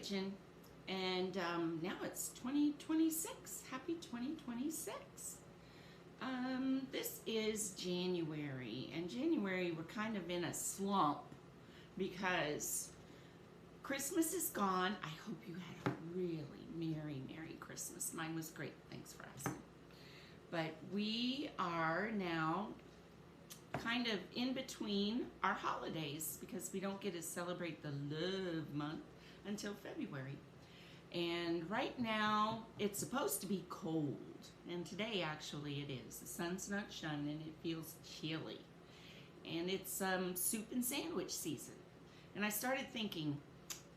kitchen, and now it's 2026. Happy 2026. This is January, and January we're kind of in a slump because Christmas is gone. I hope you had a really Merry Christmas. Mine was great. Thanks for asking. But we are now kind of in between our holidays because we don't get to celebrate the love month until February. And right now it's supposed to be cold, and today actually it is. The sun's not shining and it feels chilly, and it's soup and sandwich season. And I started thinking,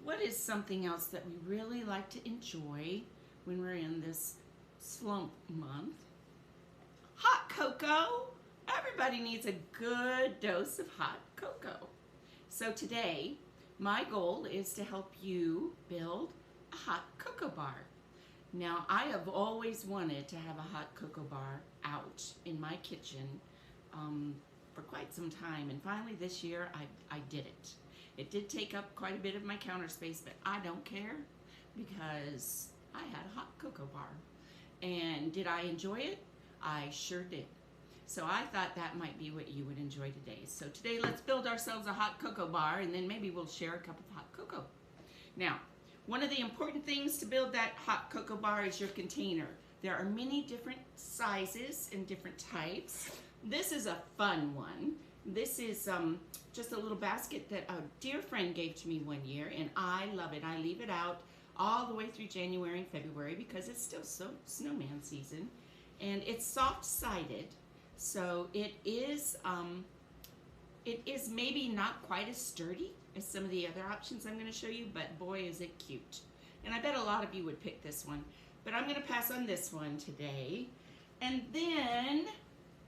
what is something else that we really like to enjoy when we're in this slump month? Hot cocoa. Everybody needs a good dose of hot cocoa. So today, my goal is to help you build a hot cocoa bar. Now, I have always wanted to have a hot cocoa bar out in my kitchen for quite some time, and finally this year I did it. It did take up quite a bit of my counter space, but I don't care because I had a hot cocoa bar. And did I enjoy it? I sure did. So I thought that might be what you would enjoy today. So today let's build ourselves a hot cocoa bar, and then maybe we'll share a cup of hot cocoa. Now, one of the important things to build that hot cocoa bar is your container. There are many different sizes and different types. This is a fun one. This is just a little basket that a dear friend gave to me one year, and I love it. I leave it out all the way through January and February because it's still snowman season, and it's soft-sided, so it is maybe not quite as sturdy as some of the other options I'm going to show you, but boy is it cute. And I bet a lot of you would pick this one, but I'm going to pass on this one today. And then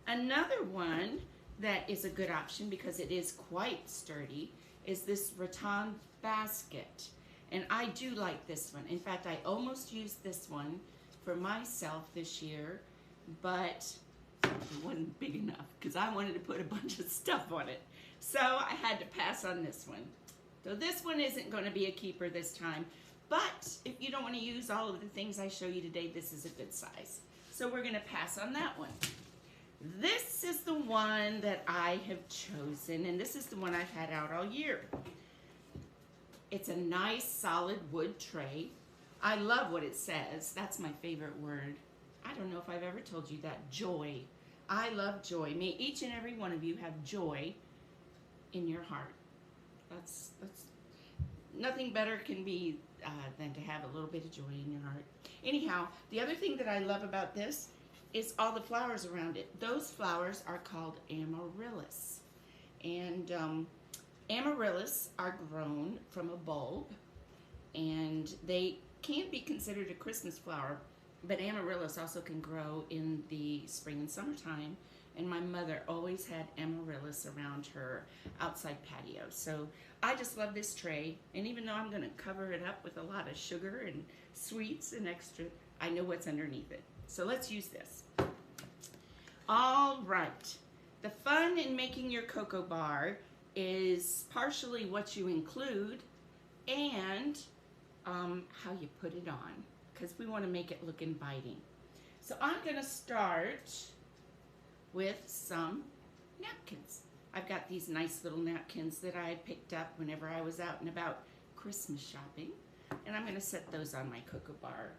another one that is a good option because it is quite sturdy is this rattan basket. And I do like this one. In fact, I almost used this one for myself this year, but it wasn't big enough because I wanted to put a bunch of stuff on it. So I had to pass on this one. So this one isn't going to be a keeper this time, but if you don't want to use all of the things I show you today, this is a good size. So we're going to pass on that one. This is the one that I have chosen, and this is the one I've had out all year. It's a nice solid wood tray. I love what it says. That's my favorite word. I don't know if I've ever told you that. Joy. I love joy. May each and every one of you have joy in your heart. That's nothing better can be than to have a little bit of joy in your heart. Anyhow, the other thing that I love about this is all the flowers around it. Those flowers are called amaryllis. And amaryllis are grown from a bulb, and they can be considered a Christmas flower, but amaryllis also can grow in the spring and summertime. And my mother always had amaryllis around her outside patio. So I just love this tray, and even though I'm gonna cover it up with a lot of sugar and sweets and extra, I know what's underneath it. So let's use this. All right, the fun in making your cocoa bar is partially what you include and how you put it on, because we want to make it look inviting. So I'm gonna start with some napkins. I've got these nice little napkins that I picked up whenever I was out and about Christmas shopping, and I'm gonna set those on my cocoa bar.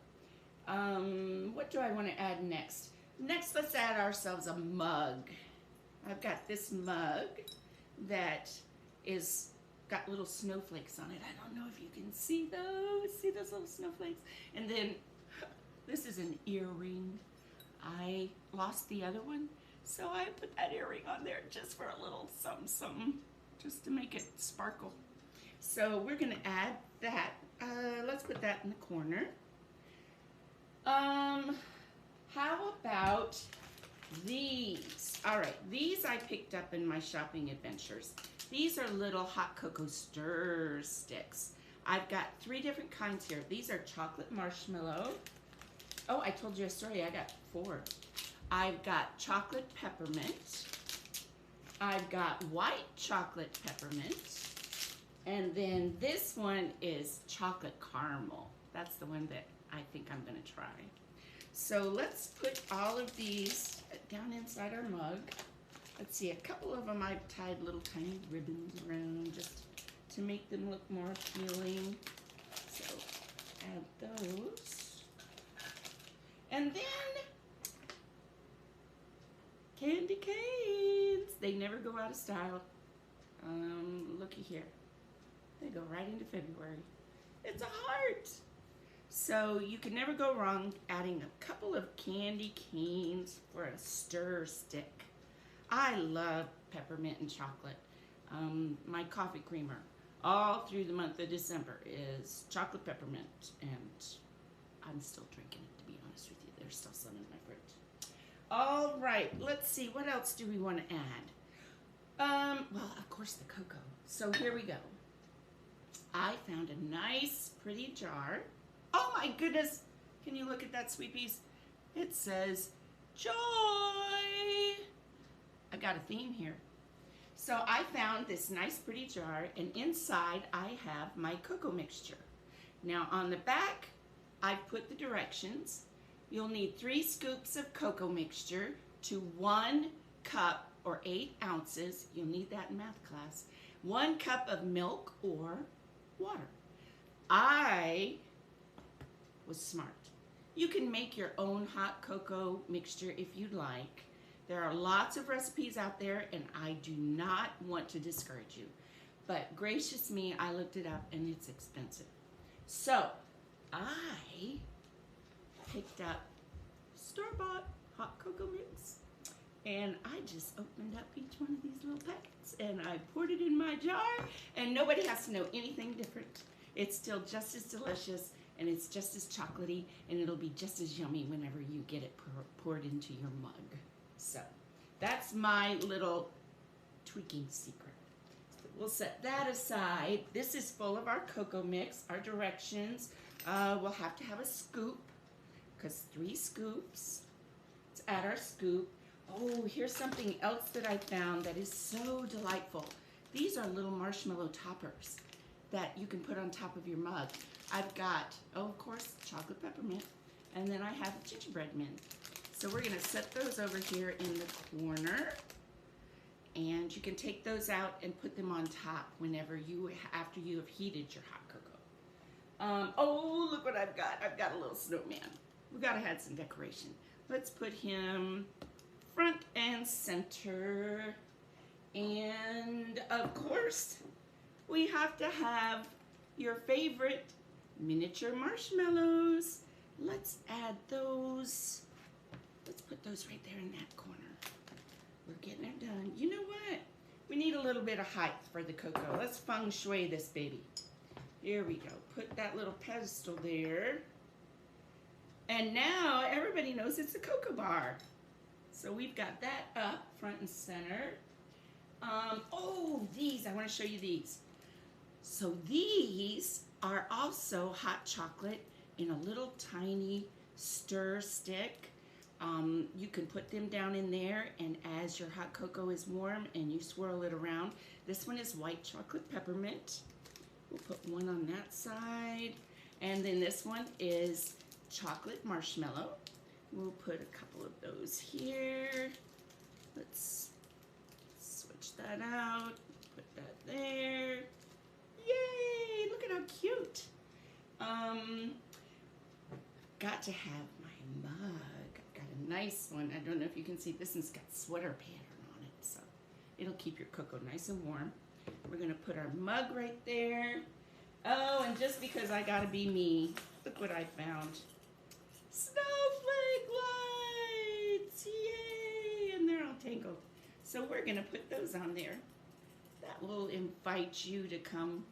What do I want to add next? Next, let's add ourselves a mug. I've got this mug that is got little snowflakes on it. I don't know if you can see those. See those little snowflakes? And then this is an earring. I lost the other one, so I put that earring on there just for a little something, just to make it sparkle. So we're gonna add that. Let's put that in the corner. How about these? All right, these I picked up in my shopping adventures. These are little hot cocoa stir sticks. I've got 3 different kinds here. These are chocolate marshmallow. Oh, I told you a story. I got 4. I've got chocolate peppermint. I've got white chocolate peppermint. And then this one is chocolate caramel. That's the one that I think I'm gonna try. So let's put all of these down inside our mug. Let's see, a couple of them I've tied little tiny ribbons around just to make them look more appealing. So add those. And then candy canes. They never go out of style. Looky here. They go right into February. It's a heart. So you can never go wrong adding a couple of candy canes for a stir stick. I love peppermint and chocolate. My coffee creamer all through the month of December is chocolate peppermint, and I'm still drinking it, to be honest with you. There's still some in my fridge. All right, let's see, what else do we want to add? Well, of course, the cocoa. So here we go. I found a nice, pretty jar. Oh my goodness, can you look at that, sweet peas? It says, joy. I got a theme here. So I found this nice pretty jar, and inside I have my cocoa mixture. Now on the back, I've put the directions. You'll need 3 scoops of cocoa mixture to 1 cup or 8 ounces. You'll need that in math class. 1 cup of milk or water. I was smart. You can make your own hot cocoa mixture if you'd like. There are lots of recipes out there, and I do not want to discourage you. But gracious me, I looked it up, and it's expensive. So I picked up store-bought hot cocoa mix, and I just opened up each one of these little packets, and I poured it in my jar, and nobody has to know anything different. It's still just as delicious, and it's just as chocolatey, and it'll be just as yummy whenever you get it poured into your mug. So that's my little tweaking secret. So we'll set that aside. This is full of our cocoa mix, our directions. We'll have to have a scoop, because 3 scoops. Let's add our scoop. Oh, here's something else that I found that is so delightful. These are little marshmallow toppers that you can put on top of your mug. I've got, oh, of course, chocolate peppermint, and then I have gingerbread mint. So we're gonna set those over here in the corner, and you can take those out and put them on top whenever after you have heated your hot cocoa. Oh, look what I've got. I've got a little snowman. We gotta have some decoration. Let's put him front and center. And of course, we have to have your favorite miniature marshmallows. Let's add those. Let's put those right there in that corner. We're getting it done. You know what? We need a little bit of height for the cocoa. Let's feng shui this baby. Here we go. Put that little pedestal there. And now everybody knows it's a cocoa bar. So we've got that up front and center. Oh, these, I want to show you these. So these are also hot chocolate in a little tiny stir stick. You can put them down in there, and as your hot cocoa is warm and you swirl it around, this one is white chocolate peppermint. We'll put one on that side, and then this one is chocolate marshmallow. We'll put a couple of those here. Let's switch that out, put that there. Yay, look at how cute. Got to have my mug. Got a nice one. I don't know if you can see, this one's got sweater pattern on it, so it'll keep your cocoa nice and warm. We're gonna put our mug right there. Oh, and just because I gotta be me, look what I found. Snowflake lights, yay, and they're all tangled. So we're gonna put those on there. That will invite you to come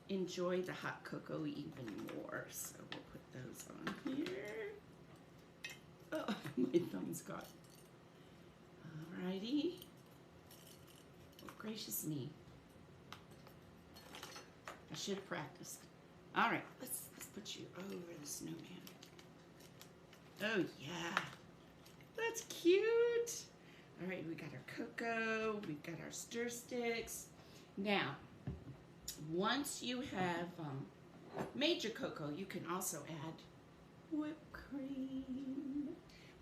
enjoy the hot cocoa even more. So we'll put those on here. Oh, my thumb's caught. Alrighty. Oh, gracious me. I should have practiced. All right, let's put you over the snowman. Oh yeah, that's cute. All right, we got our cocoa, we've got our stir sticks. Now, Once you have made your cocoa, you can also add whipped cream.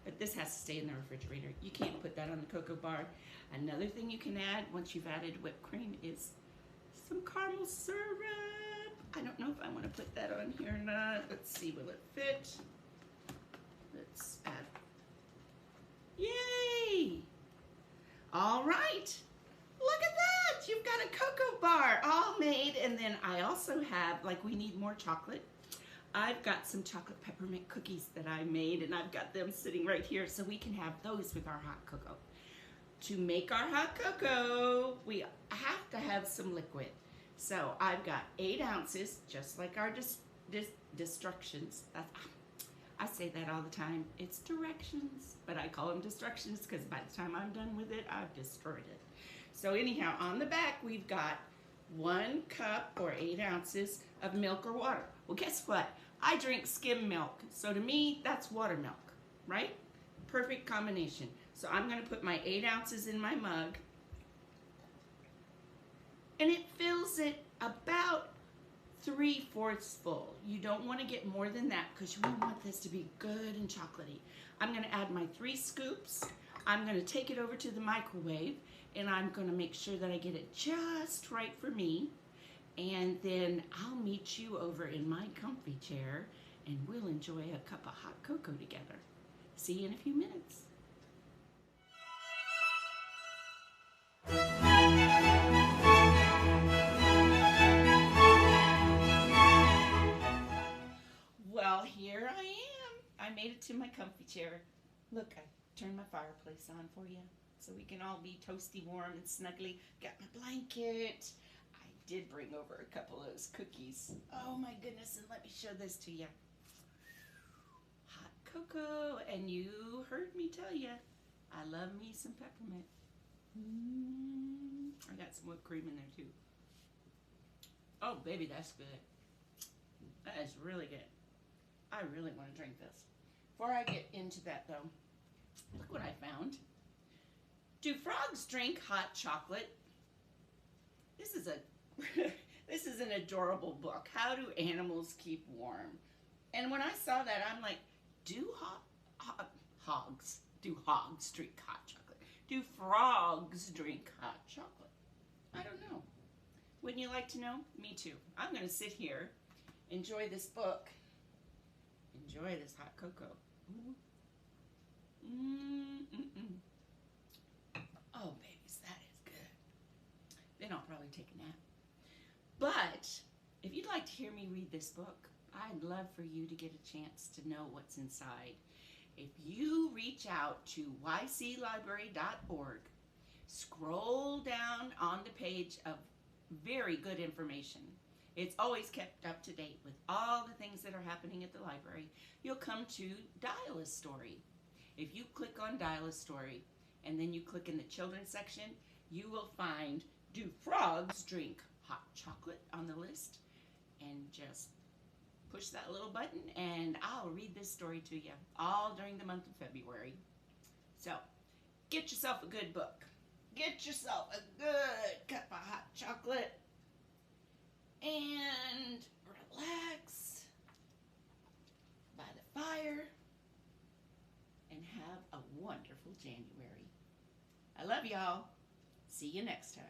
But this has to stay in the refrigerator. You can't put that on the cocoa bar. Another thing you can add once you've added whipped cream is some caramel syrup. I don't know if I want to put that on here or not. Let's see, will it fit? Let's add. Yay! All right. Look at that! You've got a cocoa bar all made, and then I also have, like, we need more chocolate. I've got some chocolate peppermint cookies that I made, and I've got them sitting right here, so we can have those with our hot cocoa. To make our hot cocoa, we have to have some liquid. So I've got 8 ounces, just like our destructions. I say that all the time. It's directions, but I call them destructions because by the time I'm done with it, I've destroyed it. So anyhow, on the back, we've got 1 cup or 8 ounces of milk or water. Well, guess what? I drink skim milk. So to me, that's water milk, right? Perfect combination. So I'm going to put my 8 ounces in my mug. And it fills it about 3/4 full. You don't want to get more than that because we want this to be good and chocolatey. I'm going to add my 3 scoops. I'm going to take it over to the microwave, and I'm going to make sure that I get it just right for me. And then I'll meet you over in my comfy chair, and we'll enjoy a cup of hot cocoa together. See you in a few minutes. Well, here I am. I made it to my comfy chair. Look, I turned my fireplace on for you so we can all be toasty warm and snuggly. Got my blanket. I did bring over a couple of those cookies. Oh my goodness, and let me show this to you. Hot cocoa, and you heard me tell you, I love me some peppermint. I got some whipped cream in there too. Oh baby, that's good. That is really good. I really want to drink this. Before I get into that though, look what I found. Do frogs drink hot chocolate? This is this is an adorable book. How do animals keep warm? And when I saw that, I'm like, do hogs drink hot chocolate? Do frogs drink hot chocolate? I don't know. Wouldn't you like to know? Me too. I'm going to sit here, enjoy this book, enjoy this hot cocoa. Oh, babies, that is good. Then I'll probably take a nap. But if you'd like to hear me read this book, I'd love for you to get a chance to know what's inside. If you reach out to yclibrary.org, scroll down on the page of very good information. It's always kept up to date with all the things that are happening at the library. You'll come to Dial a Story. If you click on Dial a Story and then you click in the children's section, you will find Do Frogs Drink Hot Chocolate on the list, and just push that little button and I'll read this story to you all during the month of February. So get yourself a good book. Get yourself a good cup of hot chocolate and relax by the fire and have a wonderful January. I love y'all. See you next time.